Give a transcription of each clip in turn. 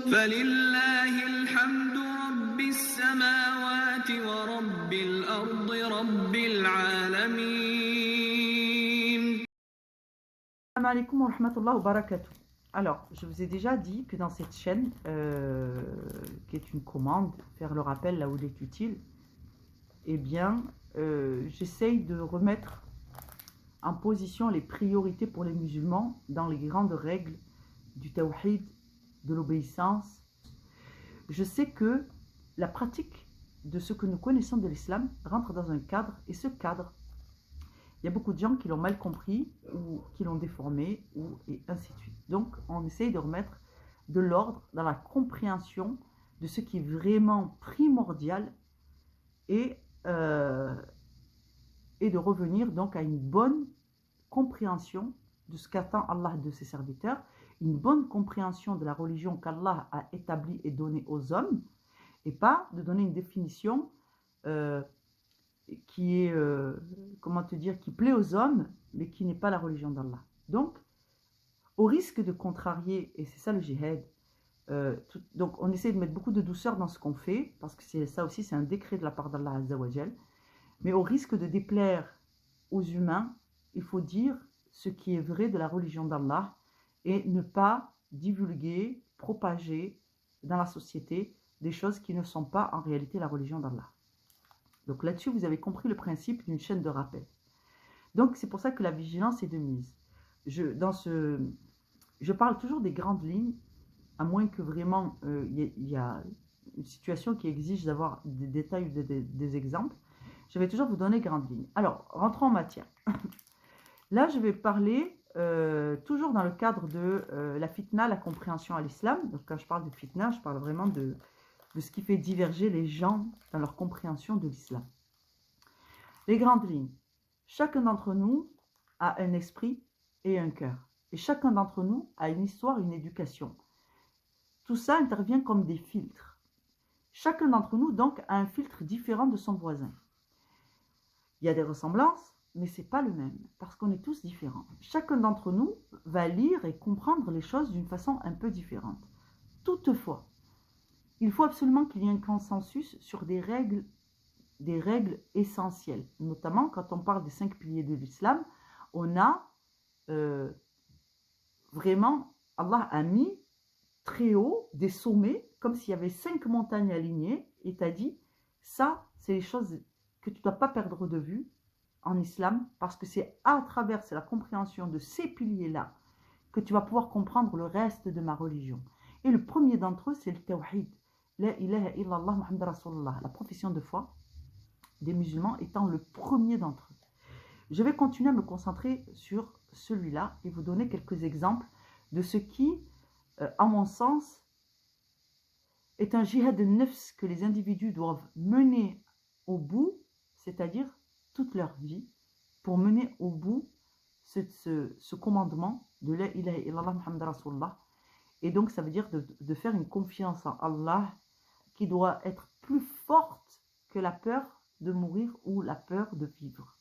فلله الحمد رب السماوات ورب الأرض رب العالمين. Assalamu alaikum wa rahmatullahi wa barakatuh. Alors, je vous ai déjà dit que dans cette chaîne, qui est une commande, faire le rappel là où il est utile, eh bien, j'essaye de remettre en position les priorités pour les musulmans dans les grandes règles du tawhid, de l'obéissance. Je sais que la pratique de ce que nous connaissons de l'islam rentre dans un cadre, et ce cadre, il y a beaucoup de gens qui l'ont mal compris ou qui l'ont déformé, et ainsi de suite. Donc, on essaye de remettre de l'ordre dans la compréhension de ce qui est vraiment primordial et de revenir donc à une bonne compréhension de ce qu'attend Allah de ses serviteurs, une bonne compréhension de la religion qu'Allah a établie et donnée aux hommes, et pas de donner une définition qui est, comment te dire, qui plaît aux hommes, mais qui n'est pas la religion d'Allah. Donc, au risque de contrarier, et c'est ça le jihad, donc on essaie de mettre beaucoup de douceur dans ce qu'on fait, parce que ça aussi c'est un décret de la part d'Allah Azza wa Jal, mais au risque de déplaire aux humains, il faut dire ce qui est vrai de la religion d'Allah, et ne pas divulguer, propager dans la société des choses qui ne sont pas en réalité la religion d'Allah. Donc là-dessus, vous avez compris le principe d'une chaîne de rappel. Donc c'est pour ça que la vigilance est de mise. Je parle toujours des grandes lignes, à moins que vraiment il y a une situation qui exige d'avoir des détails ou des exemples. Je vais toujours vous donner grandes lignes. Alors, rentrons en matière. Là, je vais parler toujours dans le cadre de la fitna, la compréhension à l'islam. Donc quand je parle de fitna, je parle vraiment de ce qui fait diverger les gens dans leur compréhension de l'islam. Les grandes lignes. Chacun d'entre nous a un esprit et un cœur. Et chacun d'entre nous a une histoire, une éducation. Tout ça intervient comme des filtres. Chacun d'entre nous, donc, a un filtre différent de son voisin. Il y a des ressemblances, mais ce n'est pas le même, parce qu'on est tous différents. Chacun d'entre nous va lire et comprendre les choses d'une façon un peu différente. Toutefois, il faut absolument qu'il y ait un consensus sur des règles essentielles. Notamment, quand on parle des 5 piliers de l'islam, on a vraiment, Allah a mis très haut des sommets, comme s'il y avait 5 montagnes alignées, et t'a dit, ça, c'est les choses que tu ne dois pas perdre de vue en islam, parce que c'est à travers la compréhension de ces piliers-là que tu vas pouvoir comprendre le reste de ma religion. Et le premier d'entre eux, c'est le tawhid. La ilaha illallah Muhammad Rasulullah, la profession de foi des musulmans étant le premier d'entre eux. Je vais continuer à me concentrer sur celui-là et vous donner quelques exemples de ce qui, à mon sens, est un jihad de nafs que les individus doivent mener au bout, c'est-à-dire toute leur vie, pour mener au bout ce commandement de la ilaha illallah Muhammad Rasulullah. Et donc ça veut dire de faire une confiance en Allah qui doit être plus forte que la peur de mourir ou la peur de vivre.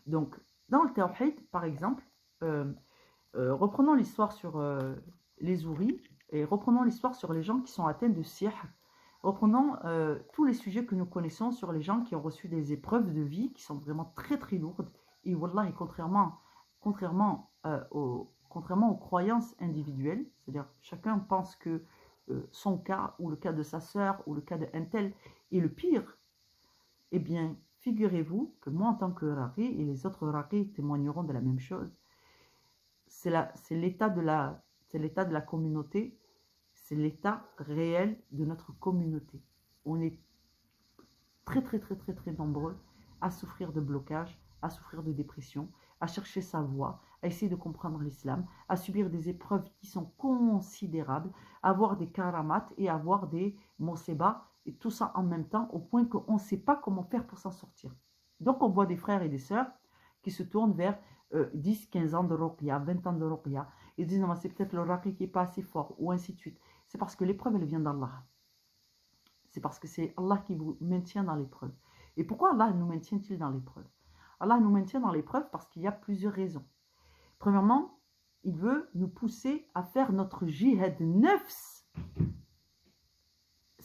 Donc, dans le tawhid, par exemple, reprenons l'histoire sur les houris et reprenons l'histoire sur les gens qui sont atteints de sihr. Reprenons tous les sujets que nous connaissons sur les gens qui ont reçu des épreuves de vie qui sont vraiment très très lourdes. Et wallahi, contrairement aux croyances individuelles, c'est-à-dire chacun pense que son cas ou le cas de sa sœur ou le cas d'un tel est le pire, eh bien, figurez-vous que moi en tant que raqi, et les autres raqis témoigneront de la même chose, c'est l'état de la communauté, c'est l'état réel de notre communauté. On est très très très très très nombreux à souffrir de blocage, à souffrir de dépression, à chercher sa voie, à essayer de comprendre l'islam, à subir des épreuves qui sont considérables, à avoir des karamat et à avoir des moseba, et tout ça en même temps, au point qu'on ne sait pas comment faire pour s'en sortir. Donc on voit des frères et des sœurs qui se tournent vers 10, 15 ans de ruqya, 20 ans de ruqya, et disent non, c'est peut-être le raqi qui n'est pas assez fort, ou ainsi de suite. C'est parce que l'épreuve, elle vient d'Allah. C'est parce que c'est Allah qui vous maintient dans l'épreuve. Et pourquoi Allah nous maintient-il dans l'épreuve? Allah nous maintient dans l'épreuve parce qu'il y a plusieurs raisons. Premièrement, il veut nous pousser à faire notre jihad nafs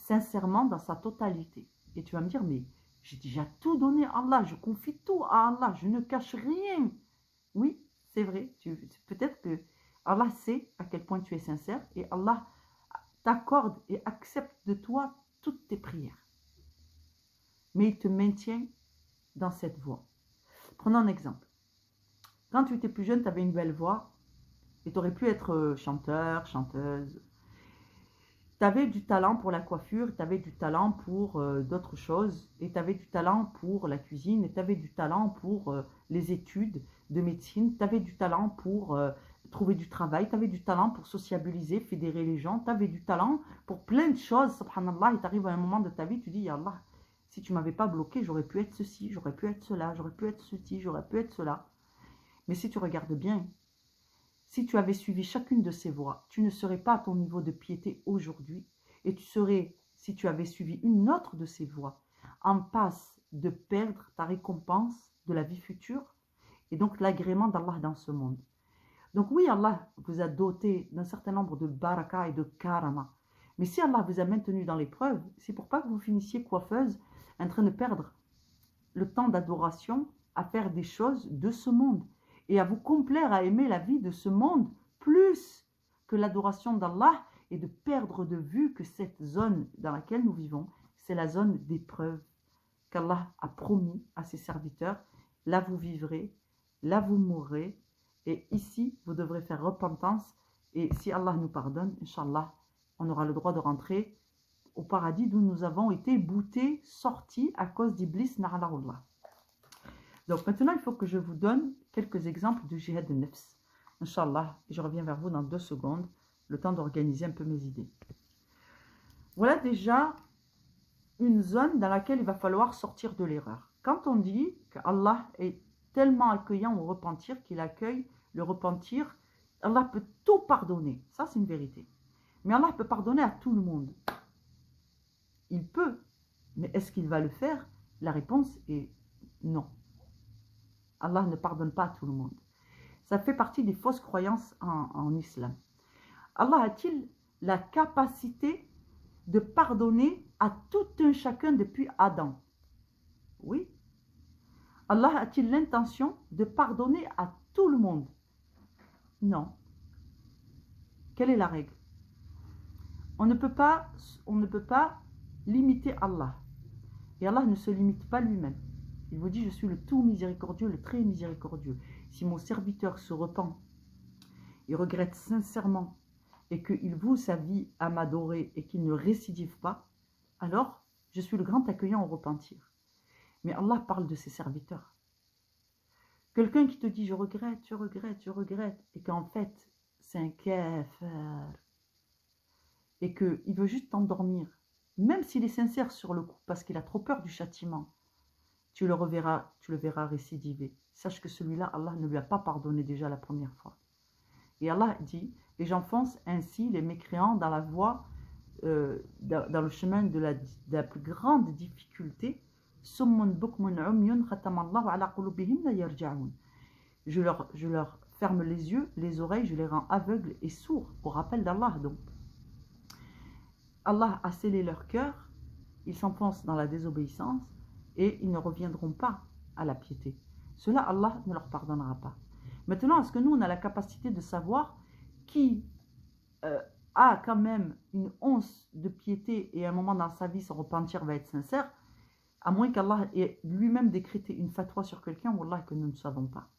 sincèrement dans sa totalité. Et tu vas me dire, mais j'ai déjà tout donné à Allah, je confie tout à Allah, je ne cache rien. Oui, c'est vrai, peut-être que Allah sait à quel point tu es sincère et Allah t'accorde et accepte de toi toutes tes prières. Mais il te maintient dans cette voie. Prenons un exemple. Quand tu étais plus jeune, tu avais une belle voix et tu aurais pu être chanteur, chanteuse. Tu avais du talent pour la coiffure, tu avais du talent pour d'autres choses, et tu avais du talent pour la cuisine, et tu avais du talent pour les études de médecine, tu avais du talent pour trouver du travail, tu avais du talent pour sociabiliser, fédérer les gens, tu avais du talent pour plein de choses, subhanallah, et tu arrives à un moment de ta vie, tu dis, ya Allah, si tu ne m'avais pas bloqué, j'aurais pu être ceci, j'aurais pu être cela, j'aurais pu être ceci, j'aurais pu être cela. Mais si tu regardes bien, si tu avais suivi chacune de ces voies, tu ne serais pas à ton niveau de piété aujourd'hui et tu serais, si tu avais suivi une autre de ces voies, en passe de perdre ta récompense de la vie future et donc l'agrément d'Allah dans ce monde. Donc oui, Allah vous a doté d'un certain nombre de baraka et de karama. Mais si Allah vous a maintenu dans l'épreuve, c'est pour pas que vous finissiez coiffeuse en train de perdre le temps d'adoration à faire des choses de ce monde et à vous complaire à aimer la vie de ce monde plus que l'adoration d'Allah et de perdre de vue que cette zone dans laquelle nous vivons, c'est la zone d'épreuve qu'Allah a promis à ses serviteurs. Là vous vivrez, là vous mourrez et ici vous devrez faire repentance et si Allah nous pardonne, Inch'Allah, on aura le droit de rentrer au paradis d'où nous avons été boutés, sortis à cause d'Iblis, na'alahullah. Donc maintenant, il faut que je vous donne quelques exemples de jihad de nefs. Inch'Allah, je reviens vers vous dans 2 secondes, le temps d'organiser un peu mes idées. Voilà déjà une zone dans laquelle il va falloir sortir de l'erreur. Quand on dit qu'Allah est tellement accueillant au repentir qu'il accueille le repentir, Allah peut tout pardonner. Ça, c'est une vérité. Mais Allah peut pardonner à tout le monde. Il peut, mais est-ce qu'il va le faire? La réponse est non. Allah ne pardonne pas à tout le monde. Ça fait partie des fausses croyances en islam. Allah a-t-il la capacité de pardonner à tout un chacun depuis Adam? Oui. Allah a-t-il l'intention de pardonner à tout le monde? Non. Quelle est la règle? On ne peut pas limiter Allah. Et Allah ne se limite pas lui-même. Il vous dit, je suis le tout miséricordieux, le très miséricordieux. Si mon serviteur se repent, il regrette sincèrement et qu'il voue sa vie à m'adorer et qu'il ne récidive pas, alors je suis le grand accueillant au repentir. Mais Allah parle de ses serviteurs. Quelqu'un qui te dit, je regrette, et qu'en fait, c'est un kafir, et qu'il veut juste t'endormir, même s'il est sincère sur le coup, parce qu'il a trop peur du châtiment, tu le verras récidiver. Sache que celui-là, Allah ne lui a pas pardonné déjà la première fois. Et Allah dit, et j'enfonce ainsi les mécréants dans la voie, dans le chemin de la plus grande difficulté. Je leur ferme les yeux, les oreilles, je les rends aveugles et sourds au rappel d'Allah. Donc, Allah a scellé leur cœur, ils s'enfoncent dans la désobéissance et ils ne reviendront pas à la piété. Cela, Allah ne leur pardonnera pas. Maintenant, est-ce que nous, on a la capacité de savoir qui a quand même une once de piété et à un moment dans sa vie, son repentir va être sincère, à moins qu'Allah ait lui-même décrété une fatwa sur quelqu'un, wallah, que nous ne savons pas.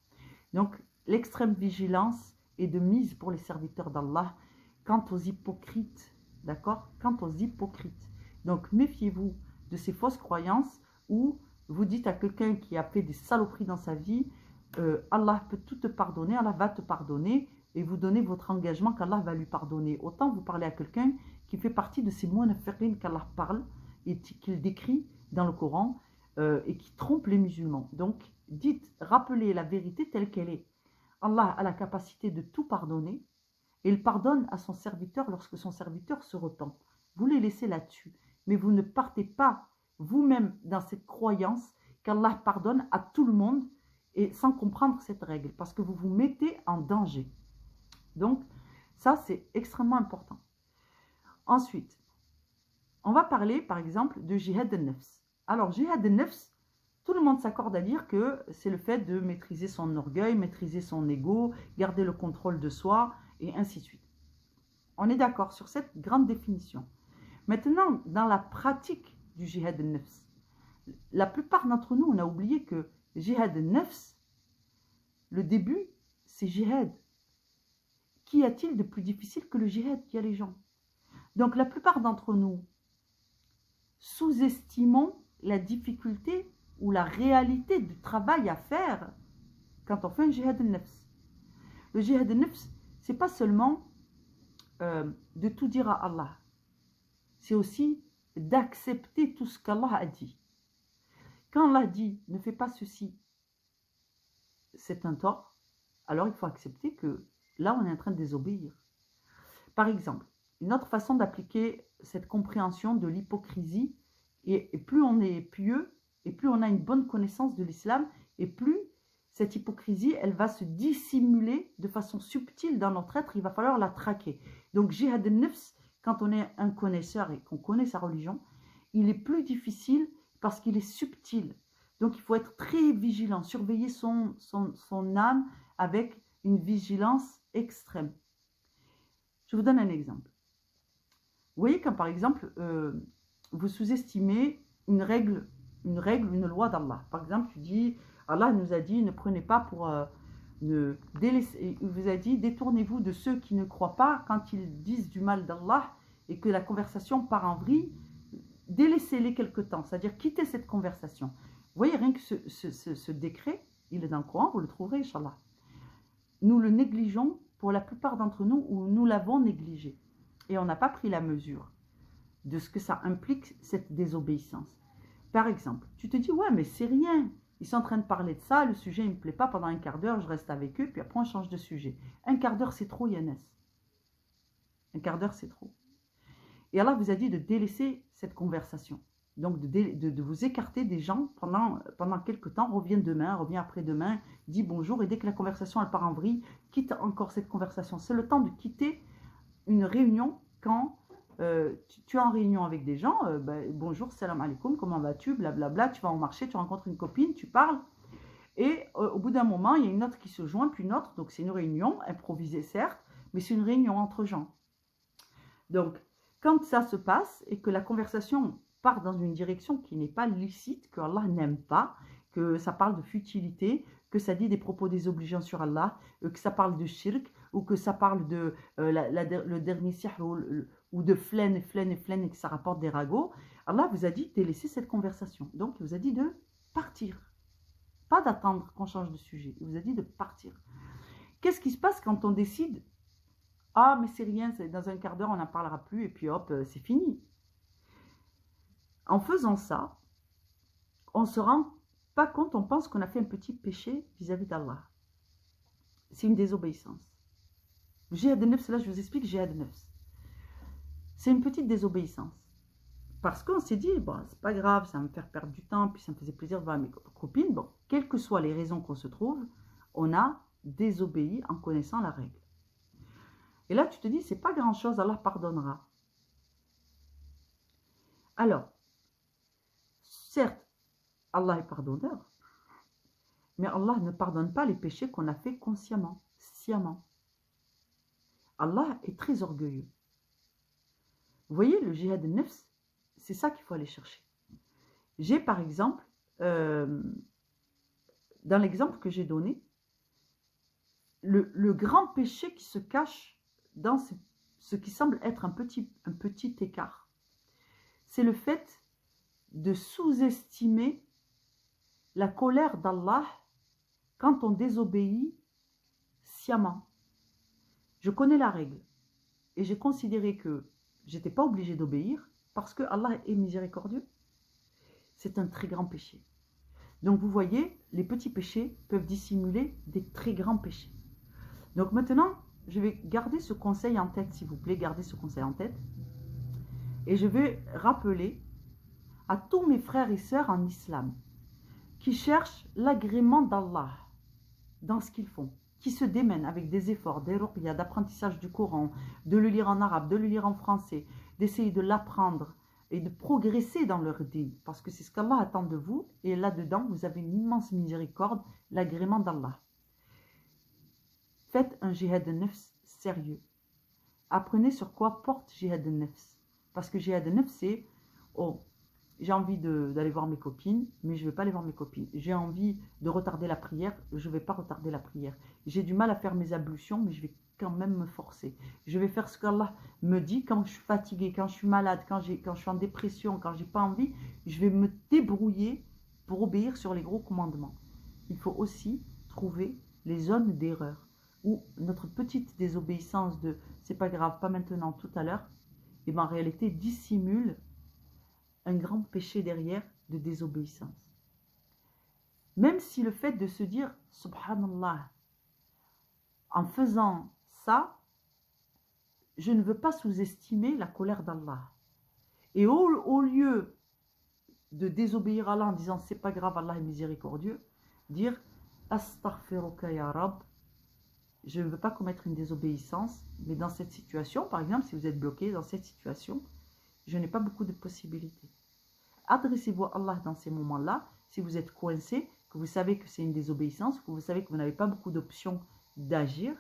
Donc, l'extrême vigilance est de mise pour les serviteurs d'Allah quant aux hypocrites, d'accord? Quant aux hypocrites. Donc, méfiez-vous de ces fausses croyances où vous dites à quelqu'un qui a fait des saloperies dans sa vie, Allah peut tout te pardonner, Allah va te pardonner, et vous donnez votre engagement qu'Allah va lui pardonner. Autant vous parlez à quelqu'un qui fait partie de ces munafiqin qu'Allah parle et qu'il décrit dans le Coran et qui trompe les musulmans. Donc, dites, rappelez la vérité telle qu'elle est. Allah a la capacité de tout pardonner et il pardonne à son serviteur lorsque son serviteur se repent. Vous les laissez là-dessus, mais vous ne partez pas vous-même dans cette croyance qu'Allah pardonne à tout le monde et sans comprendre cette règle, parce que vous vous mettez en danger. Donc, ça, c'est extrêmement important. Ensuite, on va parler par exemple de jihad al-nafs. Alors jihad al-nafs, tout le monde s'accorde à dire que c'est le fait de maîtriser son orgueil, maîtriser son ego, garder le contrôle de soi et ainsi de suite. On est d'accord sur cette grande définition. Maintenant, dans la pratique du jihad al-nafs, la plupart d'entre nous, on a oublié que jihad al-nafs, le début, c'est jihad. Qu'y a-t-il de plus difficile que le jihad qui a les gens? Donc la plupart d'entre nous sous-estimons la difficulté ou la réalité du travail à faire quand on fait un jihad al-nafs. Le jihad al-nafs, c'est pas seulement de tout dire à Allah, c'est aussi d'accepter tout ce qu'Allah a dit. Quand Allah dit ne fais pas ceci, c'est un tort, alors il faut accepter que là on est en train de désobéir. Par exemple, une autre façon d'appliquer cette compréhension de l'hypocrisie, et plus on est pieux, et plus on a une bonne connaissance de l'islam, et plus cette hypocrisie, elle va se dissimuler de façon subtile dans notre être, il va falloir la traquer. Donc jihad al-nafs, quand on est un connaisseur et qu'on connaît sa religion, il est plus difficile parce qu'il est subtil. Donc il faut être très vigilant, surveiller son âme avec une vigilance extrême. Je vous donne un exemple. Vous voyez quand par exemple, vous sous-estimez une loi d'Allah. Par exemple, tu dis, Allah nous a dit, ne prenez pas pour... il vous a dit, détournez-vous de ceux qui ne croient pas quand ils disent du mal d'Allah et que la conversation part en vrille, délaissez-les quelque temps, c'est-à-dire quittez cette conversation. Vous voyez, rien que ce décret, il est dans le Coran, vous le trouverez, Inch'Allah. Nous le négligeons pour la plupart d'entre nous, ou nous l'avons négligé. Et on n'a pas pris la mesure de ce que ça implique, cette désobéissance. Par exemple, tu te dis, ouais, mais c'est rien. Ils sont en train de parler de ça, le sujet ne me plaît pas, pendant un quart d'heure, je reste avec eux, puis après on change de sujet. Un quart d'heure, c'est trop, Yannès. Un quart d'heure, c'est trop. Et Allah vous a dit de délaisser cette conversation. Donc de vous écarter des gens pendant quelques temps, reviens demain, reviens après-demain, dis bonjour, et dès que la conversation elle part en vrille, quitte encore cette conversation. C'est le temps de quitter une réunion quand tu es en réunion avec des gens, bonjour, salam alaikum, comment vas-tu, blablabla, tu vas au marché, tu rencontres une copine, tu parles, et au bout d'un moment, il y a une autre qui se joint, puis une autre, donc c'est une réunion, improvisée certes, mais c'est une réunion entre gens. Donc, quand ça se passe et que la conversation part dans une direction qui n'est pas licite, que Allah n'aime pas, que ça parle de futilité, que ça dit des propos désobligeants sur Allah, que ça parle de shirk, ou que ça parle de le dernier sihr, ou de flaine, et que ça rapporte des ragots, Allah vous a dit de laisser cette conversation. Donc, il vous a dit de partir. Pas d'attendre qu'on change de sujet. Il vous a dit de partir. Qu'est-ce qui se passe quand on décide, ah, mais c'est rien, dans un quart d'heure, on n'en parlera plus, et puis hop, c'est fini. En faisant ça, on ne se rend pas compte, on pense qu'on a fait un petit péché vis-à-vis d'Allah. C'est une désobéissance. Le jihad al-nafs, là je vous explique jihad al-nafs. C'est une petite désobéissance. Parce qu'on s'est dit, bon, c'est pas grave, ça va me faire perdre du temps, puis ça me faisait plaisir de voir mes copines. Bon, quelles que soient les raisons qu'on se trouve, on a désobéi en connaissant la règle. Et là, tu te dis, c'est pas grand-chose, Allah pardonnera. Alors, certes, Allah est pardonneur, mais Allah ne pardonne pas les péchés qu'on a fait consciemment, sciemment. Allah est très orgueilleux. Vous voyez, le jihad al-nafs, c'est ça qu'il faut aller chercher. J'ai par exemple, dans l'exemple que j'ai donné, le grand péché qui se cache dans ce qui semble être un petit écart, c'est le fait de sous-estimer la colère d'Allah quand on désobéit sciemment. Je connais la règle et j'ai considéré que je n'étais pas obligée d'obéir parce que Allah est miséricordieux. C'est un très grand péché. Donc vous voyez, les petits péchés peuvent dissimuler des très grands péchés. Donc maintenant, je vais garder ce conseil en tête, s'il vous plaît, gardez ce conseil en tête. Et je vais rappeler à tous mes frères et sœurs en islam qui cherchent l'agrément d'Allah dans ce qu'ils font, qui se démènent avec des efforts, des ruqya, d'apprentissage du Coran, de le lire en arabe, de le lire en français, d'essayer de l'apprendre et de progresser dans leur dîn, parce que c'est ce qu'Allah attend de vous, et là-dedans, vous avez une immense miséricorde, l'agrément d'Allah. Faites un jihad de nefs sérieux. Apprenez sur quoi porte jihad de nefs. Parce que jihad de nefs, c'est, oh, j'ai envie d'aller voir mes copines, mais je ne vais pas aller voir mes copines. J'ai envie de retarder la prière, je ne vais pas retarder la prière. J'ai du mal à faire mes ablutions, mais je vais quand même me forcer. Je vais faire ce qu'Allah me dit quand je suis fatiguée, quand je suis malade, quand je suis en dépression, quand je n'ai pas envie. Je vais me débrouiller pour obéir sur les gros commandements. Il faut aussi trouver les zones d'erreur où notre petite désobéissance de « c'est pas grave, pas maintenant, tout à l'heure », et ben en réalité dissimule un grand péché derrière de désobéissance. Même si le fait de se dire « Subhanallah », en faisant ça, je ne veux pas sous-estimer la colère d'Allah. Et au lieu de désobéir à Allah en disant « c'est pas grave, Allah est miséricordieux », dire « Astaghfiruka ya Rab », je ne veux pas commettre une désobéissance, mais dans cette situation, par exemple, si vous êtes bloqué dans cette situation, je n'ai pas beaucoup de possibilités. Adressez-vous à Allah dans ces moments-là, si vous êtes coincé, que vous savez que c'est une désobéissance, que vous savez que vous n'avez pas beaucoup d'options d'agir.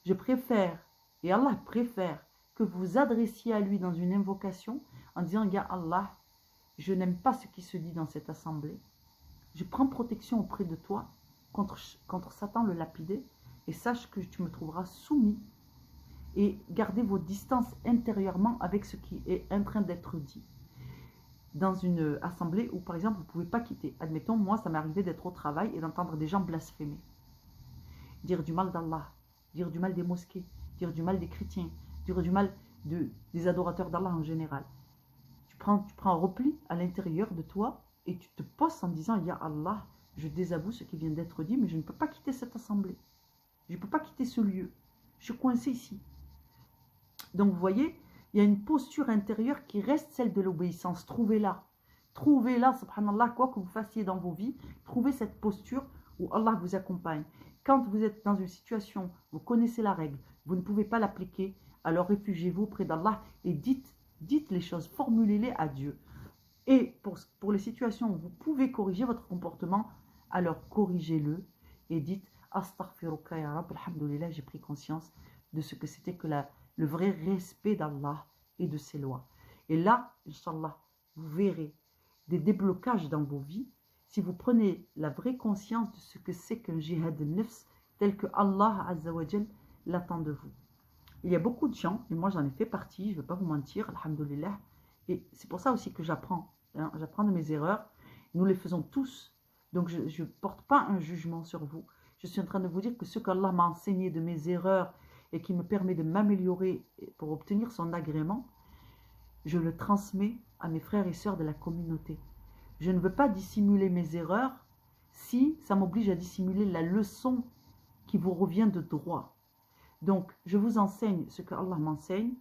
Je préfère, et Allah préfère, que vous vous adressiez à lui dans une invocation en disant « Ya Allah, je n'aime pas ce qui se dit dans cette assemblée. Je prends protection auprès de toi contre Satan le lapidé et sache que tu me trouveras soumis. Et gardez vos distances intérieurement avec ce qui est en train d'être dit. » Dans une assemblée où, par exemple, vous ne pouvez pas quitter. Admettons, moi, ça m'est arrivé d'être au travail et d'entendre des gens blasphémer. Dire du mal d'Allah, dire du mal des mosquées, dire du mal des chrétiens, dire du mal des adorateurs d'Allah en général. Tu prends un repli à l'intérieur de toi et tu te postes en disant « Ya Allah, je désavoue ce qui vient d'être dit, mais je ne peux pas quitter cette assemblée. Je ne peux pas quitter ce lieu. Je suis coincé ici. » Donc, vous voyez, il y a une posture intérieure qui reste celle de l'obéissance. Trouvez-la. Trouvez-la, subhanallah, quoi que vous fassiez dans vos vies, trouvez cette posture où Allah vous accompagne. Quand vous êtes dans une situation, vous connaissez la règle, vous ne pouvez pas l'appliquer, alors réfugiez-vous auprès d'Allah et dites les choses, formulez-les à Dieu. Et pour les situations où vous pouvez corriger votre comportement, alors corrigez-le et dites « Astaghfiruka ya Rab, alhamdulillah, j'ai pris conscience de ce que c'était que le vrai respect d'Allah et de ses lois. » Et là, Inch'Allah, vous verrez des déblocages dans vos vies si vous prenez la vraie conscience de ce que c'est qu'un jihad de nefs tel que Allah Azza wa Jal l'attend de vous. Il y a beaucoup de gens, et moi j'en ai fait partie, je ne vais pas vous mentir, alhamdulillah, et c'est pour ça aussi que j'apprends. Hein, j'apprends de mes erreurs, nous les faisons tous, donc je ne porte pas un jugement sur vous. Je suis en train de vous dire que ce qu'Allah m'a enseigné de mes erreurs et qui me permet de m'améliorer pour obtenir son agrément, je le transmets à mes frères et sœurs de la communauté. Je ne veux pas dissimuler mes erreurs si ça m'oblige à dissimuler la leçon qui vous revient de droit. Donc, je vous enseigne ce que Allah m'enseigne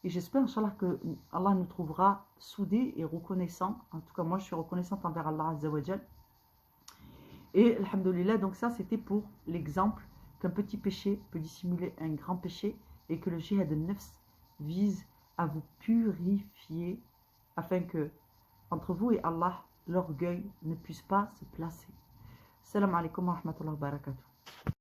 et j'espère, Inch'Allah, que Allah nous trouvera soudés et reconnaissants. En tout cas, moi, je suis reconnaissante envers Allah Azza wa Jal. Et, alhamdoulilah, donc ça, c'était pour l'exemple qu'un petit péché peut dissimuler un grand péché et que le jihad al-nafs vise à vous purifier afin que, entre vous et Allah, l'orgueil ne puisse pas se placer. Salam alaikum wa rahmatullahi wa barakatuh.